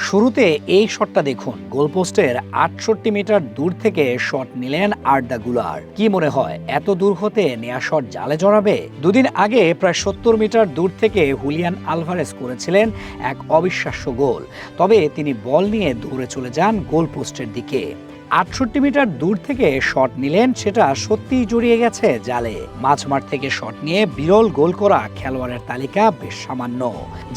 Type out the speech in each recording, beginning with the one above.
শুরুতে এই শটটা দেখুন, গোলপোস্টের ৬৮ মিটার দূর থেকে শট নিলেন আর্দা গুলার। কি মনে হয় এত দূর হতে নেয়া শট জালে জড়াবে? দুদিন আগে প্রায় ৭০ মিটার দূর থেকে হুলিয়ান আলভারেজ করেছিলেন এক অবিশ্বাস্য গোল। তবে তিনি বল নিয়ে দৌড়ে চলে যান গোলপোস্টের দিকে। ৬৮ মিটার দূর থেকে শট নিলেন, সেটা সত্যিই জড়িয়ে গেছে জালে। মাঝমাঠ থেকে শট নিয়ে বিরল গোল করা খেলোয়াড়ের তালিকা বেশ সামান্য,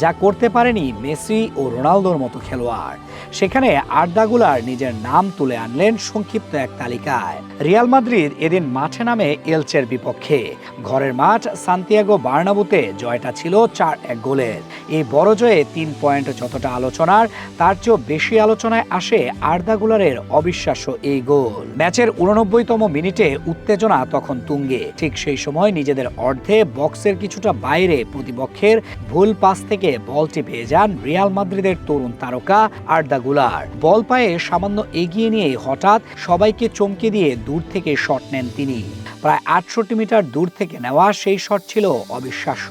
যা করতে পারেনি মেসি ও রোনালদোর মতো খেলোয়াড়। সেখানে আর্দা গুলার নিজের নাম তুলে আনলেন সংক্ষিপ্ত এক তালিকায়। রিয়াল মাদ্রিদ এদিন মাঠে নামে এলচের বিপক্ষে। ঘরের মাঠ সান্তিয়াগো বার্নাবুতে জয়টা ছিল ৪-১ গোলের। এই বড় জয়ে ৩ পয়েন্ট যতটা আলোচনার, তার চেয়েও বেশি আলোচনায় আসে আর্দা গুলারের অবিশ্বাস্য এই গোল। ম্যাচের ৮৯তম মিনিটে উত্তেজনা তখন তুঙ্গে। ঠিক সেই সময় নিজেদের অর্ধে বক্সের কিছুটা বাইরে প্রতিপক্ষের ভুল পাস থেকে বলটি পেয়ে যান রিয়াল মাদ্রিদের তরুণ তারকা আর্দা গুলার। বল পায়ে সামান্য এগিয়ে নিয়ে হঠাৎ সবাইকে চমকে দিয়ে দূর থেকে শট নেন তিনি। প্রায় ৬৮ মিটার দূর থেকে নেওয়া সেই শট ছিল অবিশ্বাস্য।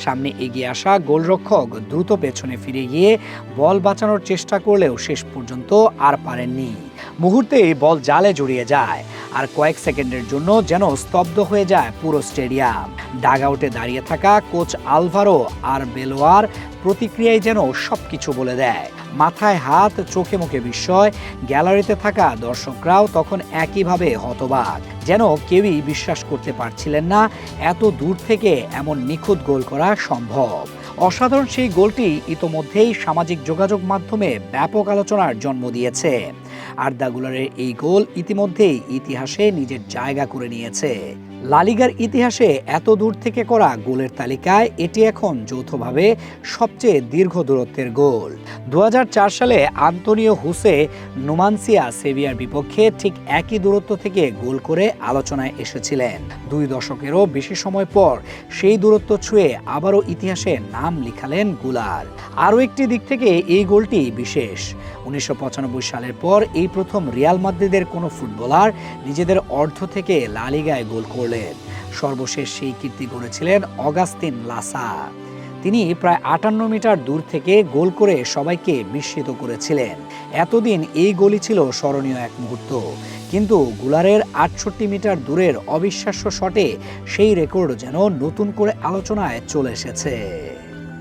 সামনে এগিয়ে আসা গোলরক্ষক দ্রুত পেছনে ফিরে গিয়ে বল বাঁচানোর চেষ্টা করলেও শেষ পর্যন্ত আর পারেননি। মুহূর্তেই বল জালে জড়িয়ে যায়, আর কয়েক সেকেন্ডের জন্য যেন স্তব্ধ হয়ে যায় পুরো স্টেডিয়াম। ডাগআউটে দাঁড়িয়ে থাকা কোচ আলভারো আর বেলোয়ার প্রতিক্রিয়ায় যেন সবকিছু বলে দেয়। মাথায় হাত, চোখে মুখে বিস্ময়। গ্যালারিতে থাকা দর্শকরাও তখন একইভাবে হতবাক, যেন কেউই বিশ্বাস করতে পারছিলেন না এত দূর থেকে এমন নিখুঁত গোল করা সম্ভব। অসাধারণ সেই গোলটি ইতোমধ্যেই সামাজিক যোগাযোগ মাধ্যমে ব্যাপক আলোচনার জন্ম দিয়েছে। আর্দা গুলারের এই গোল ইতিমধ্যেই ইতিহাসে নিজের জায়গা করে নিয়েছে। লা লিগার ইতিহাসে এত দূর থেকে করা গোলের তালিকায় এটি এখন যৌথভাবে সবচেয়ে দীর্ঘ দূরত্বের গোল। ২০০৪ সালে আন্তোনিও হুসে নুমানসিয়া সেভিয়ার বিপক্ষে ঠিক একই দূরত্ব থেকে গোল করে আলোচনায় এসেছিলেন। ২ দশকেরও বেশি সময় পর সেই দূরত্ব ছুঁয়ে আবারও ইতিহাসে নাম লিখালেন গুলার। আরও একটি দিক থেকে এই গোলটি বিশেষ। ১৯৯৫ সালের পর এই প্রথম রিয়াল মাদ্রিদের কোনো ফুটবলার নিজেদের অর্ধ থেকে লা লিগায় গোল করলেন। সর্বশেষ সেই কীর্তি গড়েছিলেন অগাস্তিন লাসা। তিনি প্রায় ৫৮ মিটার দূর থেকে গোল করে সবাইকে বিস্মিত করেছিলেন। এতদিন এই গোলই ছিল স্মরণীয় এক মুহূর্ত, কিন্তু গুলারের ৬৮ মিটার দূরের অবিশ্বাস্য শটে সেই রেকর্ড যেন নতুন করে আলোচনায় চলে এসেছে।